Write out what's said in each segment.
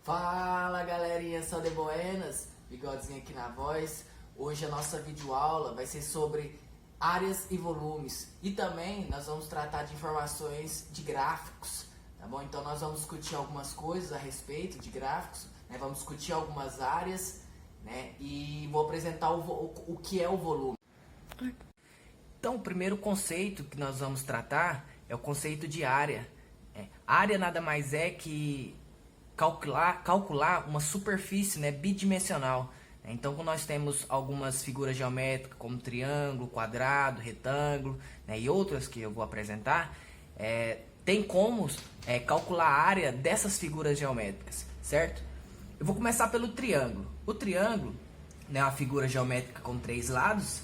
Fala galerinha, só de buenas, bigodezinho aqui na voz. Hoje a nossa videoaula vai ser sobre áreas e volumes e também nós vamos tratar de informações de gráficos, tá bom? Então nós vamos discutir algumas coisas a respeito de gráficos, né? Vamos discutir algumas áreas, né? E vou apresentar o que é o volume. Então o primeiro conceito que nós vamos tratar é o conceito de área. Área nada mais é que calcular uma superfície, né, bidimensional. Então, quando nós temos algumas figuras geométricas, como triângulo, quadrado, retângulo, né, e outras que eu vou apresentar, tem como calcular a área dessas figuras geométricas, certo? Eu vou começar pelo triângulo. O triângulo, né, é uma figura geométrica com 3 lados,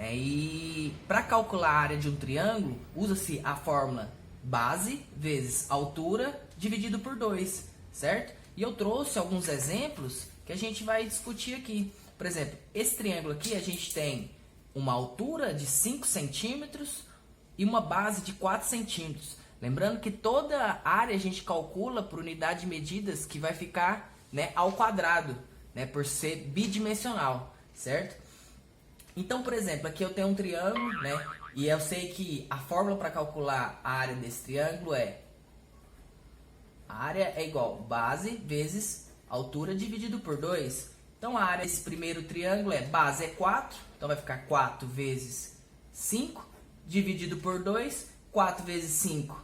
e para calcular a área de um triângulo, usa-se a fórmula base vezes altura dividido por 2. Certo? E eu trouxe alguns exemplos que a gente vai discutir aqui. Por exemplo, esse triângulo aqui a gente tem uma altura de 5 centímetros e uma base de 4 centímetros. Lembrando que toda área a gente calcula por unidade de medidas que vai ficar, né, ao quadrado, né, por ser bidimensional, certo? Então, por exemplo, aqui eu tenho um triângulo, né, e eu sei que a fórmula para calcular a área desse triângulo é: a área é igual base vezes altura dividido por 2. Então a área desse primeiro triângulo base é 4. Então vai ficar 4 vezes 5 dividido por 2. 4 vezes 5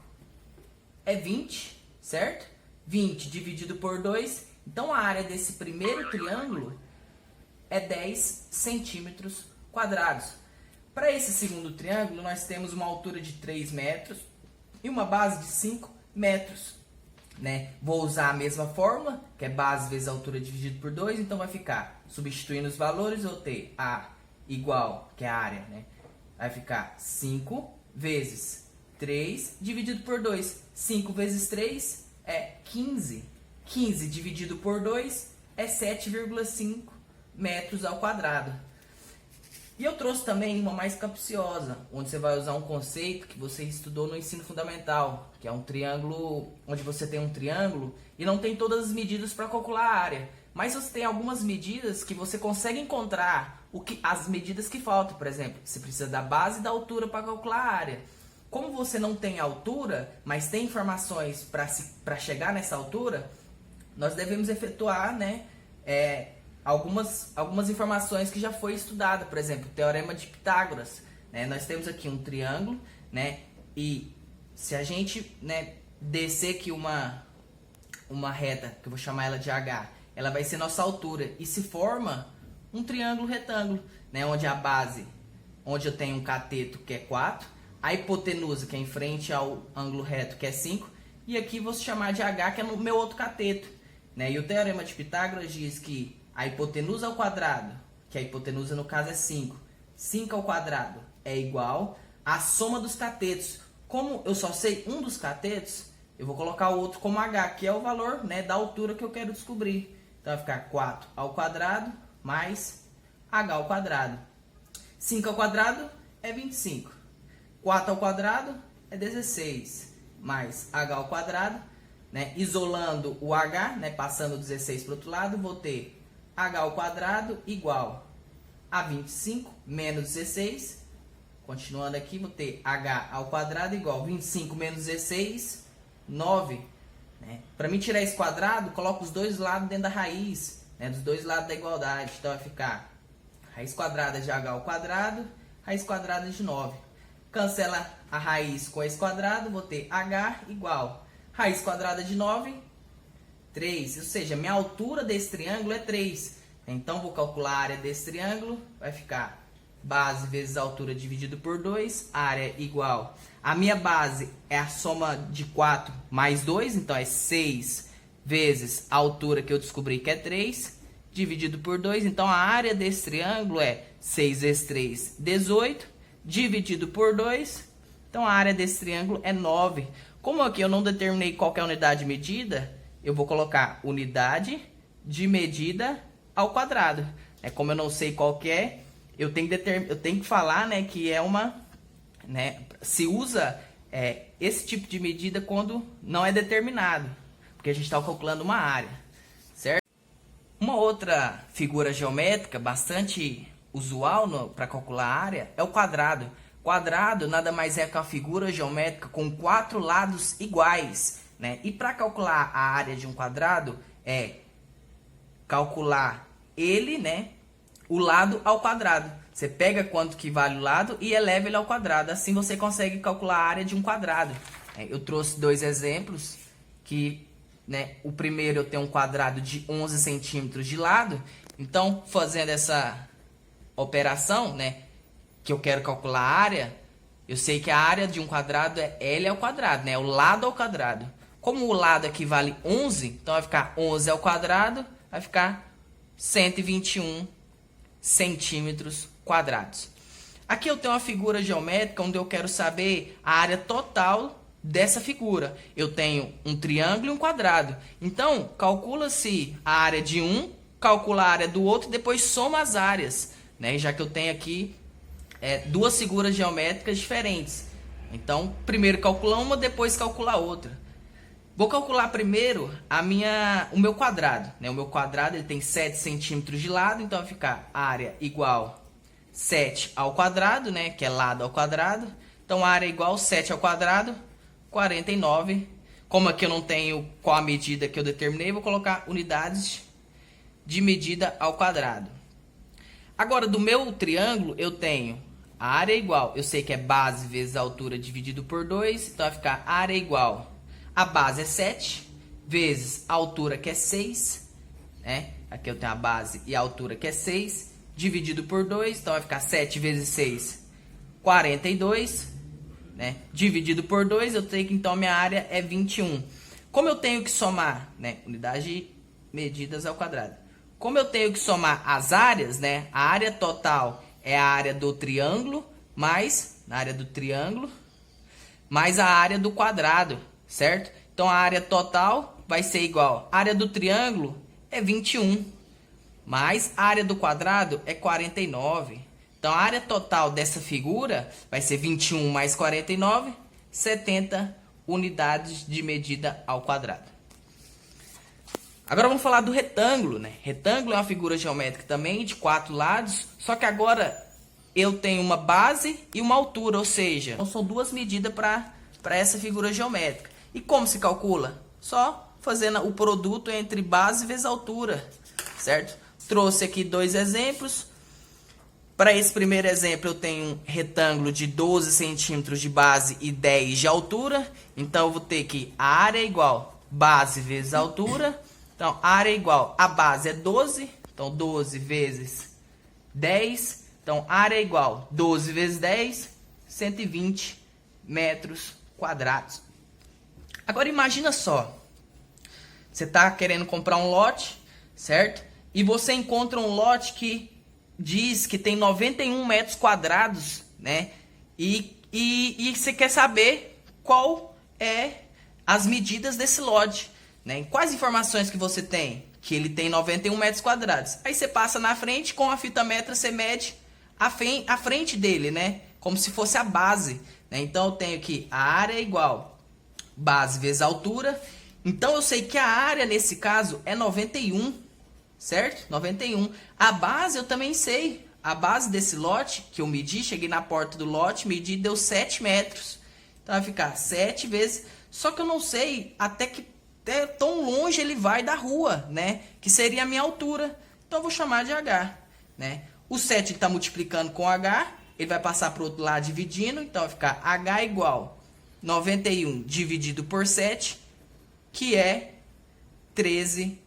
é 20, certo? 20 dividido por 2. Então a área desse primeiro triângulo é 10 centímetros quadrados. Para esse segundo triângulo nós temos uma altura de 3 metros e uma base de 5 metros. Né? Vou usar a mesma fórmula, que é base vezes altura dividido por 2, então vai ficar, substituindo os valores, eu vou ter A igual, que é a área, né? Vai ficar 5 vezes 3 dividido por 2. 5 vezes 3 é 15. 15 dividido por 2 é 7,5 metros ao quadrado. E eu trouxe também uma mais capciosa, onde você vai usar um conceito que você estudou no ensino fundamental, que é um triângulo, onde você tem um triângulo e não tem todas as medidas para calcular a área. Mas você tem algumas medidas que você consegue encontrar as medidas que faltam. Por exemplo, você precisa da base e da altura para calcular a área. Como você não tem altura, mas tem informações para chegar nessa altura, nós devemos efetuar, né, algumas informações que já foi estudada. Por exemplo, o Teorema de Pitágoras, né? Nós temos aqui um triângulo, né? E se a gente, né, descer aqui uma reta, que eu vou chamar ela de H, ela vai ser nossa altura e se forma um triângulo retângulo, né? Onde a base, onde eu tenho um cateto que é 4, a hipotenusa que é em frente ao ângulo reto que é 5, e aqui vou chamar de H, que é no meu outro cateto, né? E o Teorema de Pitágoras diz que a hipotenusa ao quadrado, que a hipotenusa no caso é 5, 5 ao quadrado é igual à soma dos catetos. Como eu só sei um dos catetos, eu vou colocar o outro como H, que é o valor, né, da altura que eu quero descobrir. Então vai ficar 4 ao quadrado mais H ao quadrado. 5 ao quadrado é 25. 4 ao quadrado é 16, mais H ao quadrado, né, isolando o H, né, passando o 16 para o outro lado, vou ter H ao quadrado igual a 25 menos 16. Continuando aqui, vou ter H ao quadrado igual a 25 menos 16, 9. Né? Para mim tirar esse quadrado, coloco os dois lados dentro da raiz, né, dos dois lados da igualdade. Então vai ficar raiz quadrada de H ao quadrado, raiz quadrada de 9. Cancela a raiz com esse quadrado, vou ter H igual raiz quadrada de 9, 3, ou seja, minha altura desse triângulo é 3. Então, vou calcular a área desse triângulo, vai ficar base vezes altura dividido por 2, área igual. A minha base é a soma de 4 mais 2, então é 6 vezes a altura que eu descobri que é 3, dividido por 2. Então, a área desse triângulo é 6 vezes 3, 18, dividido por 2. Então, a área desse triângulo é 9. Como aqui eu não determinei qual que é a unidade de medida, eu vou colocar unidade de medida ao quadrado. Como eu não sei qual que é, eu tenho que falar, né, que é uma, né, se usa esse tipo de medida quando não é determinado, porque a gente está calculando uma área, Uma outra figura geométrica bastante usual para calcular a área é o quadrado. Quadrado nada mais é que uma figura geométrica com 4 lados iguais, né? E para calcular a área de um quadrado é calcular ele, né, o lado ao quadrado. Você pega quanto que vale o lado e eleva ele ao quadrado. Assim você consegue calcular a área de um quadrado. Eu trouxe 2 exemplos que, né, o primeiro eu tenho um quadrado de 11 centímetros de lado. Então, fazendo essa operação, né, que eu quero calcular a área, eu sei que a área de um quadrado é L ao quadrado, né, o lado ao quadrado. Como o lado aqui vale 11, então vai ficar 11 ao quadrado, vai ficar 121 centímetros quadrados. Aqui eu tenho uma figura geométrica onde eu quero saber a área total dessa figura. Eu tenho um triângulo e um quadrado. Então, calcula-se a área de um, calcula a área do outro e depois soma as áreas, né? Já que eu tenho aqui 2 figuras geométricas diferentes. Então, primeiro calcula uma, depois calcula a outra. Vou calcular primeiro o meu quadrado, né? O meu quadrado ele tem 7 centímetros de lado, então vai ficar área igual 7 ao quadrado, né? Que é lado ao quadrado. Então, a área é igual 7 ao quadrado, 49. Como aqui eu não tenho qual a medida que eu determinei, vou colocar unidades de medida ao quadrado. Agora, do meu triângulo, eu tenho a área igual, eu sei que é base vezes a altura dividido por 2, então vai ficar área igual, a base é 7, vezes a altura que é 6, né? Aqui eu tenho a base e a altura que é 6, dividido por 2, então vai ficar 7 vezes 6, 42, né? Dividido por 2, eu tenho que então minha área é 21. Como eu tenho que somar, né, unidade de medidas ao quadrado. Como eu tenho que somar as áreas, né, a área total é a área do triângulo mais mais a área do quadrado, certo? Então a área total vai ser igual, a área do triângulo é 21, mais a área do quadrado é 49. Então a área total dessa figura vai ser 21 mais 49, 70 unidades de medida ao quadrado. Agora vamos falar do retângulo, né? Retângulo é uma figura geométrica também de 4 lados, só que agora eu tenho uma base e uma altura, ou seja, são 2 medidas para essa figura geométrica. E como se calcula? Só fazendo o produto entre base vezes altura, certo? Trouxe aqui 2 exemplos. Para esse primeiro exemplo eu tenho um retângulo de 12 centímetros de base e 10 de altura. Então eu vou ter que a área é igual base vezes altura. Então a área é igual, a base é 12, então 12 vezes 10. Então a área é igual 12 vezes 10, 120 metros quadrados. Agora imagina só, você está querendo comprar um lote, certo? E você encontra um lote que diz que tem 91 metros quadrados, né? E você quer saber qual é as medidas desse lote, né? Quais informações que você tem? Que ele tem 91 metros quadrados. Aí você passa na frente, com a fita métrica você mede a frente dele, né? Como se fosse a base, né? Então eu tenho que a área é igual base vezes altura. Então eu sei que a área nesse caso é 91, certo? 91. A base eu também sei. A base desse lote que eu medi, cheguei na porta do lote, medi, deu 7 metros. Então vai ficar 7 vezes. Só que eu não sei até tão longe ele vai da rua, né? Que seria a minha altura. Então eu vou chamar de H, né? O 7 está multiplicando com H, ele vai passar para o outro lado dividindo. Então vai ficar H igual 91 dividido por 7, que é 13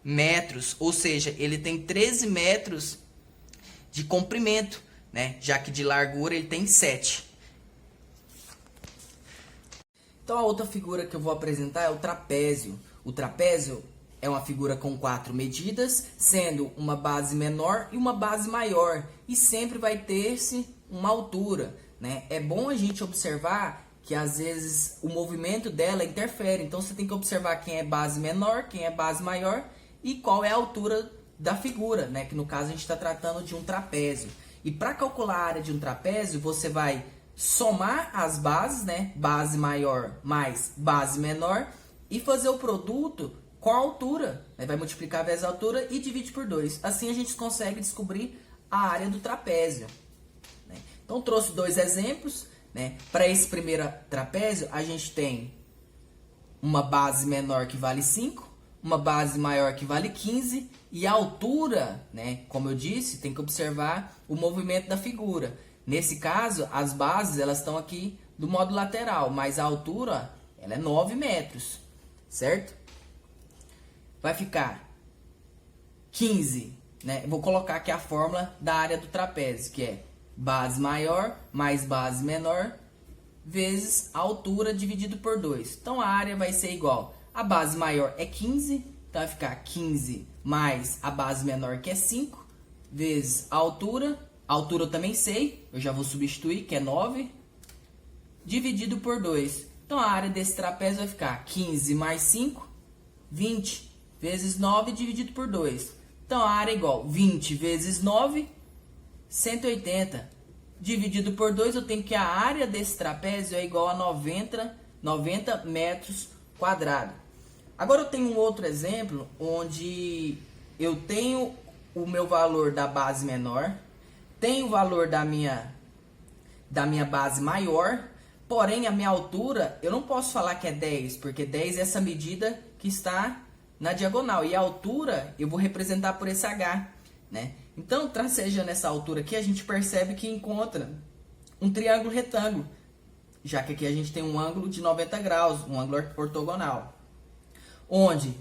metros. Ou seja, ele tem 13 metros de comprimento, né? Já que de largura ele tem 7. Então a outra figura que eu vou apresentar é o trapézio. O trapézio é uma figura com 4 medidas, sendo uma base menor e uma base maior. E sempre vai ter-se uma altura, né? É bom a gente observar que às vezes o movimento dela interfere. Então você tem que observar quem é base menor, quem é base maior e qual é a altura da figura, né? Que no caso a gente está tratando de um trapézio. E para calcular a área de um trapézio, você vai somar as bases, né? Base maior mais base menor, e fazer o produto com a altura, né? Vai multiplicar vezes a altura e divide por 2. Assim a gente consegue descobrir a área do trapézio, né? Então trouxe 2 exemplos, né? Para esse primeiro trapézio a gente tem uma base menor que vale 5, uma base maior que vale 15 e a altura, né? Como eu disse, tem que observar o movimento da figura. Nesse caso, as bases elas estão aqui do modo lateral, mas a altura ela é 9 metros, certo? Vai ficar 15, né? Eu vou colocar aqui a fórmula da área do trapézio, que é base maior mais base menor vezes a altura dividido por 2. Então a área vai ser igual, a base maior é 15, então vai ficar 15 mais a base menor que é 5, vezes a altura eu também sei, eu já vou substituir, que é 9, dividido por 2. Então a área desse trapézio vai ficar 15 mais 5, 20, vezes 9 dividido por 2. Então a área é igual 20 vezes 9, 180. Dividido por 2, eu tenho que a área desse trapézio é igual a 90 metros quadrados. Agora eu tenho um outro exemplo, onde eu tenho o meu valor da base menor, tenho o valor da minha base maior, porém a minha altura, eu não posso falar que é 10, porque 10 é essa medida que está na diagonal. E a altura eu vou representar por esse H, né? Então, tracejando essa altura aqui, a gente percebe que encontra um triângulo retângulo, já que aqui a gente tem um ângulo de 90 graus, um ângulo ortogonal. Onde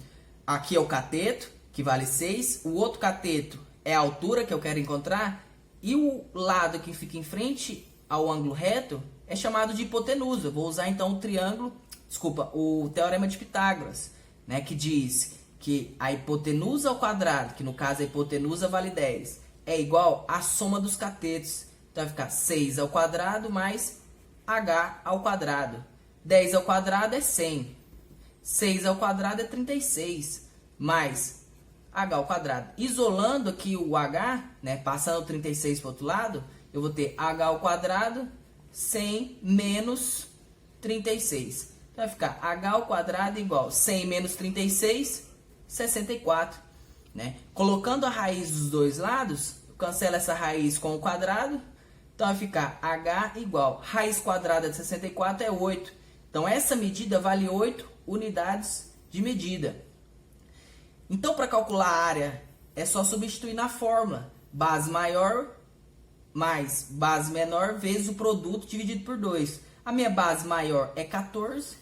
aqui é o cateto, que vale 6, o outro cateto é a altura que eu quero encontrar, e o lado que fica em frente ao ângulo reto é chamado de hipotenusa. Vou usar então o teorema de Pitágoras, né, que diz que a hipotenusa ao quadrado, que no caso a hipotenusa vale 10, é igual à soma dos catetos. Então vai ficar 6 ao quadrado mais h ao quadrado. 10 ao quadrado é 100. 6 ao quadrado é 36, mais h ao quadrado. Isolando aqui o h, né, passando o 36 para o outro lado, eu vou ter h ao quadrado 100 menos 36. Então vai ficar h ao quadrado igual 100 menos 36, 64. Né? Colocando a raiz dos dois lados, cancela essa raiz com o quadrado. Então vai ficar h igual, raiz quadrada de 64 é 8. Então essa medida vale 8 unidades de medida. Então para calcular a área é só substituir na fórmula. Base maior mais base menor vezes o produto dividido por 2. A minha base maior é 14,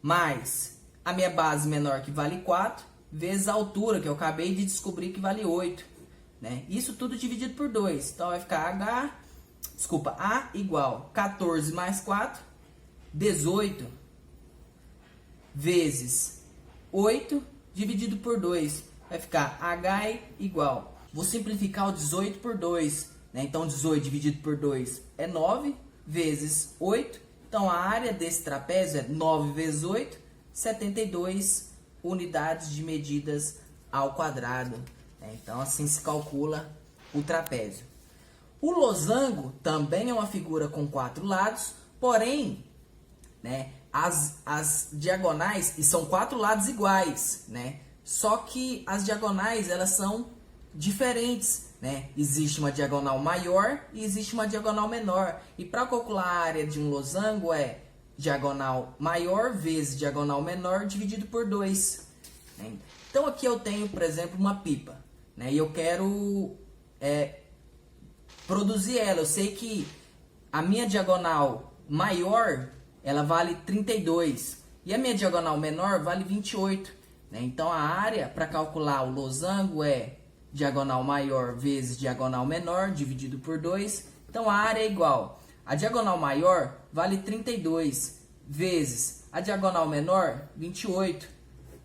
mais a minha base menor que vale 4, vezes a altura que eu acabei de descobrir que vale 8. Né? Isso tudo dividido por 2. Então vai ficar A igual 14 mais 4, 18, vezes 8 dividido por 2. Vai ficar H igual, vou simplificar o 18 por 2. Né? Então 18 dividido por 2 é 9, vezes 8. Então a área desse trapézio é 9 vezes 8, 72 unidades de medidas ao quadrado. Então assim se calcula o trapézio. O losango também é uma figura com 4 lados, porém, né, as diagonais, e são 4 lados iguais, né? Só que as diagonais elas são diferentes, né? Existe uma diagonal maior e existe uma diagonal menor. E para calcular a área de um losango é diagonal maior vezes diagonal menor dividido por 2. Né? Então aqui eu tenho, por exemplo, uma pipa, né? E eu quero produzir ela. Eu sei que a minha diagonal maior ela vale 32 e a minha diagonal menor vale 28. Né? Então a área para calcular o losango é diagonal maior vezes diagonal menor dividido por 2. Então a área é igual, a diagonal maior vale 32 vezes a diagonal menor 28.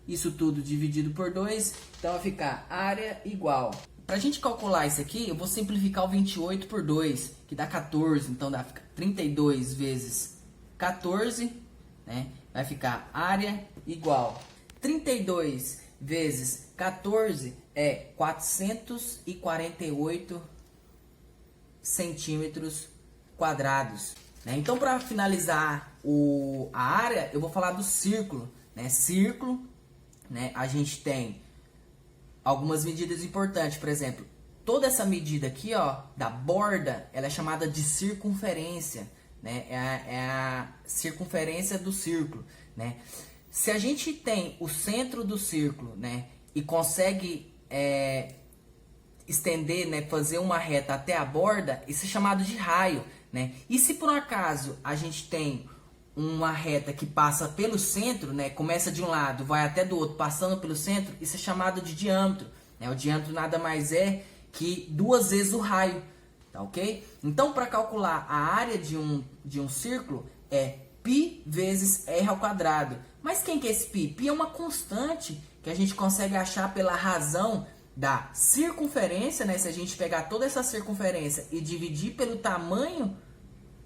Isso tudo dividido por 2. Então vai ficar área igual. Para a gente calcular isso aqui, eu vou simplificar o 28 por 2, que dá 14. Então dá 32 vezes 14, né? Vai ficar área igual. 32 vezes 14 é 448 centímetros quadrados. Né? Então, para finalizar a área, eu vou falar do círculo. Né? Círculo né, a gente tem algumas medidas importantes. Por exemplo, toda essa medida aqui, ó, da borda, ela é chamada de circunferência, né? É a circunferência do círculo, né? Se a gente tem o centro do círculo, né, e consegue estender, né, fazer uma reta até a borda, isso é chamado de raio, né? E se por um acaso a gente tem uma reta que passa pelo centro, né, começa de um lado, vai até do outro, passando pelo centro, isso é chamado de diâmetro, né? O diâmetro nada mais é que 2 vezes o raio, tá ok? Então, para calcular a área de um círculo, é π vezes r ao quadrado. Mas quem que é esse π? Π é uma constante que a gente consegue achar pela razão da circunferência, né? Se a gente pegar toda essa circunferência e dividir pelo tamanho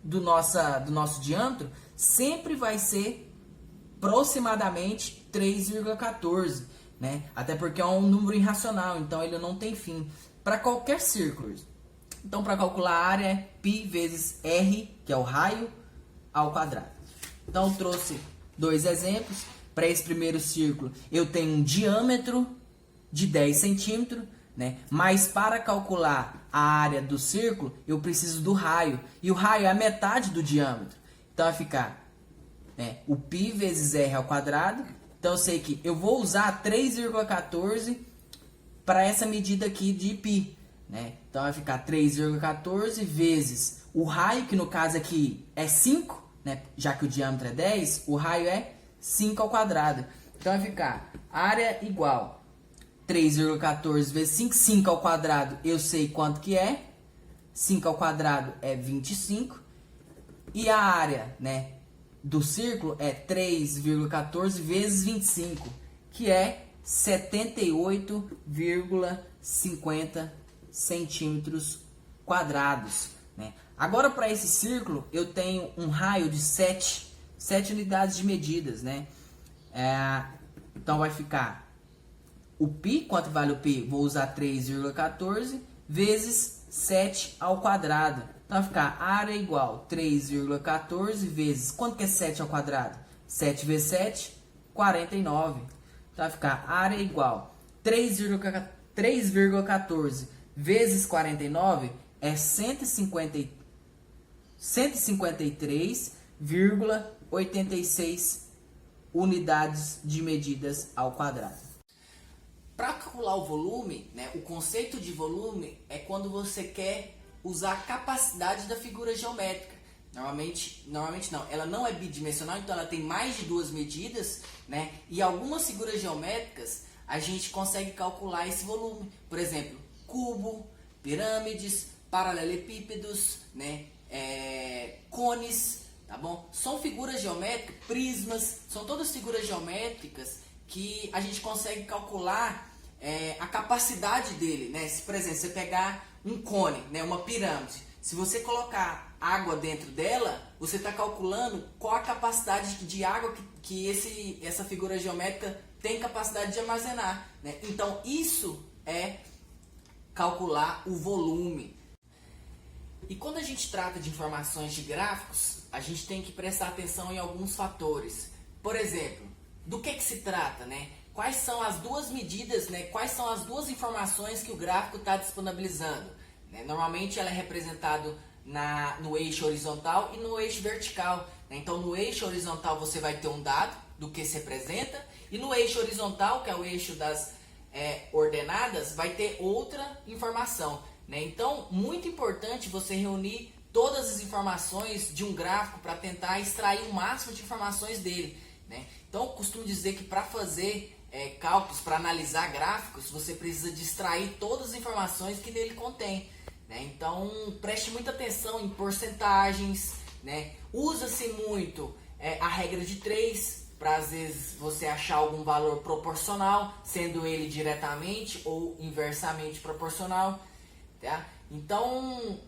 do nosso diâmetro, sempre vai ser aproximadamente 3,14, né? Até porque é um número irracional, então ele não tem fim para qualquer círculo. Então, para calcular a área, é π vezes r, que é o raio, ao quadrado. Então, eu trouxe 2 exemplos. Para esse primeiro círculo, eu tenho um diâmetro de 10 centímetros, né? Mas para calcular a área do círculo, eu preciso do raio. E o raio é a metade do diâmetro. Então, vai ficar, né, o π vezes r ao quadrado. Então, eu sei que eu vou usar 3,14 para essa medida aqui de π, né? Então, vai ficar 3,14 vezes o raio, que no caso aqui é 5, né? Já que o diâmetro é 10, o raio é 5 ao quadrado. Então, vai ficar área igual 3,14 vezes 5. 5 ao quadrado, eu sei quanto que é. 5 ao quadrado é 25. E a área, né, do círculo é 3,14 vezes 25, que é 78,50 centímetros quadrados, né? Agora, para esse círculo, eu tenho um raio de 7 unidades de medidas, né? Então, vai ficar o π, quanto vale o π? Vou usar 3,14 vezes 7 ao quadrado. Então, vai ficar área igual 3,14 vezes... Quanto que é 7 ao quadrado? 7 vezes 7, 49. Então, vai ficar área igual 3,14 vezes 49 é 153,86 unidades de medidas ao quadrado. Para calcular o volume, né, o conceito de volume é quando você quer usar a capacidade da figura geométrica. Normalmente não, ela não é bidimensional, então ela tem mais de 2 medidas, né? E algumas figuras geométricas a gente consegue calcular esse volume. Por exemplo, cubo, pirâmides, paralelepípedos, né? Cones, tá bom? São figuras geométricas, prismas, são todas figuras geométricas que a gente consegue calcular a capacidade dele, né? Se, por exemplo, você pegar um cone, né, uma pirâmide, se você colocar água dentro dela, você está calculando qual a capacidade de água que essa figura geométrica tem capacidade de armazenar, né? Então, isso é calcular o volume. E quando a gente trata de informações de gráficos, a gente tem que prestar atenção em alguns fatores. Por exemplo, do que se trata, né? Quais são as 2 medidas, né? Quais são as 2 informações que o gráfico está disponibilizando? Né? Normalmente ela é representada no eixo horizontal e no eixo vertical, né? Então, no eixo horizontal você vai ter um dado do que se representa, e no eixo horizontal, que é o eixo das ordenadas, vai ter outra informação, né? Então, muito importante você reunir todas as informações de um gráfico para tentar extrair o máximo de informações dele, né? Então, eu costumo dizer que para fazer cálculos, para analisar gráficos, você precisa de extrair todas as informações que nele contém, né? Então, preste muita atenção em porcentagens, né? Usa-se muito a regra de 3, para às vezes você achar algum valor proporcional, sendo ele diretamente ou inversamente proporcional, tá? Então,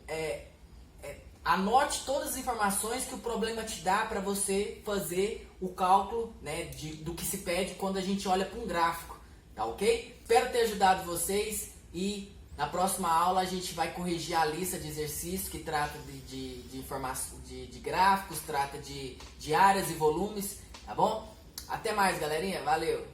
anote todas as informações que o problema te dá para você fazer o cálculo, né, do que se pede quando a gente olha para um gráfico, tá ok? Espero ter ajudado vocês, e na próxima aula a gente vai corrigir a lista de exercícios que trata de gráficos, trata de áreas e volumes, tá bom? Até mais, galerinha, valeu!